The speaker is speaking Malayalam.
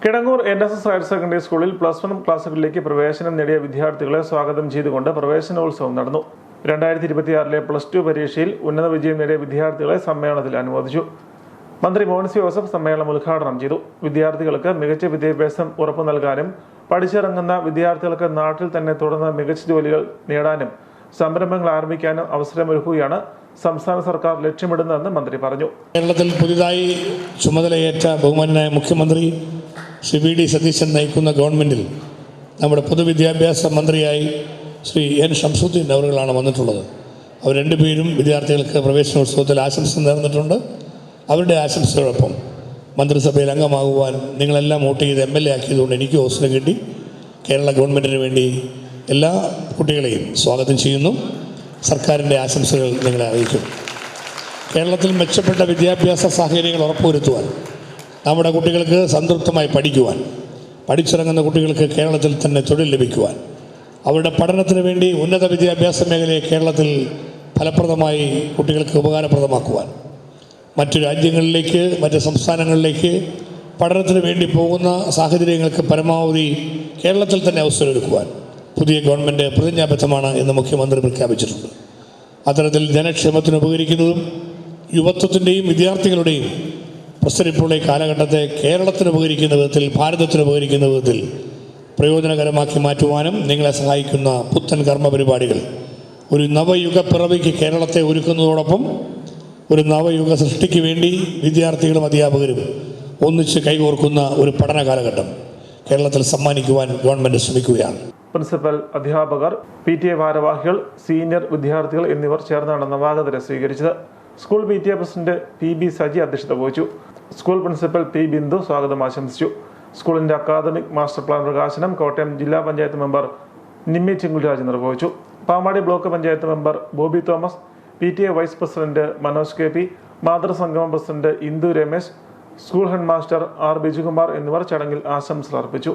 കിടങ്ങൂർ NSS ഹയർ സെക്കൻഡറി സ്കൂളിൽ +1 ക്ലാസുകളിലേക്ക് പ്രവേശനം നേടിയ വിദ്യാർത്ഥികളെ സ്വാഗതം ചെയ്തുകൊണ്ട് പ്രവേശനോത്സവം നടന്നു. 2026 +2 പരീക്ഷയിൽ ഉന്നത വിജയം നേടിയ വിദ്യാർത്ഥികളെ സമ്മേളനത്തിൽ അനുമോദിച്ചു. മന്ത്രി മോൻസി ജോസഫ് സമ്മേളനം ഉദ്ഘാടനം ചെയ്തു. വിദ്യാർത്ഥികൾക്ക് മികച്ച വിദ്യാഭ്യാസം ഉറപ്പു നൽകാനും പഠിച്ചിറങ്ങുന്ന വിദ്യാർത്ഥികൾക്ക് നാട്ടിൽ തന്നെ തുടർന്ന് മികച്ച ജോലികൾ നേടാനും സംരംഭങ്ങൾ ആരംഭിക്കാനും അവസരമൊരുക്കുകയാണ് സംസ്ഥാന സർക്കാർ ലക്ഷ്യമിടുന്നതെന്ന് മന്ത്രി പറഞ്ഞു. കേരളത്തിൽ പുതിയതായി ചുമതലയേറ്റ ബഹുമാന്യനായ മുഖ്യമന്ത്രി ശ്രീ VD സതീശൻ നയിക്കുന്ന ഗവൺമെൻറ്റിൽ നമ്മുടെ പൊതുവിദ്യാഭ്യാസ മന്ത്രിയായി ശ്രീ N ഷംസുദ്ദീൻ അവറുകളാണ് വന്നിട്ടുള്ളത്. അവർ രണ്ടുപേരും വിദ്യാർത്ഥികൾക്ക് പ്രവേശനോത്സവത്തിൽ ആശംസ നേർന്നിട്ടുണ്ട്. അവരുടെ ആശംസകളോടൊപ്പം മന്ത്രിസഭയിൽ അംഗമാകുവാൻ നിങ്ങളെല്ലാം വോട്ട് ചെയ്ത് MLA ആക്കിയതുകൊണ്ട് എനിക്ക് അവസരം കിട്ടി. കേരള ഗവൺമെൻറ്റിന് വേണ്ടി എല്ലാ കുട്ടികളെയും സ്വാഗതം ചെയ്യുന്നു. സർക്കാരിൻ്റെ ആശംസകൾ നിങ്ങളെ അറിയിക്കും. കേരളത്തിൽ മെച്ചപ്പെട്ട വിദ്യാഭ്യാസ സാഹചര്യങ്ങൾ ഉറപ്പുവരുത്തുവാൻ, നമ്മുടെ കുട്ടികൾക്ക് സംതൃപ്തമായി പഠിക്കുവാൻ, പഠിച്ചിറങ്ങുന്ന കുട്ടികൾക്ക് കേരളത്തിൽ തന്നെ തൊഴിൽ ലഭിക്കുവാൻ, അവരുടെ പഠനത്തിന് വേണ്ടി ഉന്നത വിദ്യാഭ്യാസ മേഖലയെ കേരളത്തിൽ ഫലപ്രദമായി കുട്ടികൾക്ക് ഉപകാരപ്രദമാക്കുവാൻ, മറ്റു രാജ്യങ്ങളിലേക്ക് മറ്റ് സംസ്ഥാനങ്ങളിലേക്ക് പഠനത്തിന് വേണ്ടി പോകുന്ന സാഹചര്യങ്ങൾക്ക് പരമാവധി കേരളത്തിൽ തന്നെ അവസരമൊരുക്കുവാൻ പുതിയ ഗവൺമെൻറ് പ്രതിജ്ഞാബദ്ധമാണ് എന്ന് മുഖ്യമന്ത്രി പ്രഖ്യാപിച്ചിട്ടുണ്ട്. അത്തരത്തിൽ ജനക്ഷേമത്തിന് ഉപകരിക്കുന്നതും യുവത്വത്തിൻ്റെയും വിദ്യാർത്ഥികളുടെയും പ്രസരിപ്പുള്ള ഈ കാലഘട്ടത്തെ കേരളത്തിന് ഉപകരിക്കുന്ന വിധത്തിൽ, ഭാരതത്തിന് ഉപകരിക്കുന്ന വിധത്തിൽ പ്രയോജനകരമാക്കി മാറ്റുവാനും നിങ്ങളെ സഹായിക്കുന്ന പുത്തൻ കർമ്മ പരിപാടികൾ ഒരു നവയുഗ പിറവിക്ക് കേരളത്തെ ഒരുക്കുന്നതോടൊപ്പം ഒരു നവയുഗ സൃഷ്ടിക്ക് വേണ്ടി വിദ്യാർത്ഥികളും അധ്യാപകരും ഒന്നിച്ച് കൈകോർക്കുന്ന ഒരു പഠന കാലഘട്ടം കേരളത്തിൽ സമ്മാനിക്കുവാൻ ഗവൺമെൻറ് ശ്രമിക്കുകയാണ്. പ്രിൻസിപ്പൽ, അധ്യാപകർ, PTA ഭാരവാഹികൾ, സീനിയർ വിദ്യാർത്ഥികൾ എന്നിവർ ചേർന്നാണ് നവാഗതരെ സ്വീകരിച്ചത്. School PTA president PB Saji അധ്യക്ഷത വഹിച്ചു. സ്കൂൾ പ്രിൻസിപ്പൽ P ബിന്ദു സ്വാഗതം ആശംസിച്ചു. സ്കൂളിന്റെ അക്കാദമിക് മാസ്റ്റർ പ്ലാൻ പ്രകാശനം കോട്ടയം ജില്ലാ പഞ്ചായത്ത് മെമ്പർ നിമ്മി ചിങ്ങുൽരാജ് നിർവഹിച്ചു. Pampady block panchayat member Bobby Thomas, PTA vice president Manoj KP, മാതൃസംഗമം president Indu Ramesh, school head master R Bijukumar എന്നിവർ ചടങ്ങിൽ ആശംസകൾ അർപ്പിച്ചു.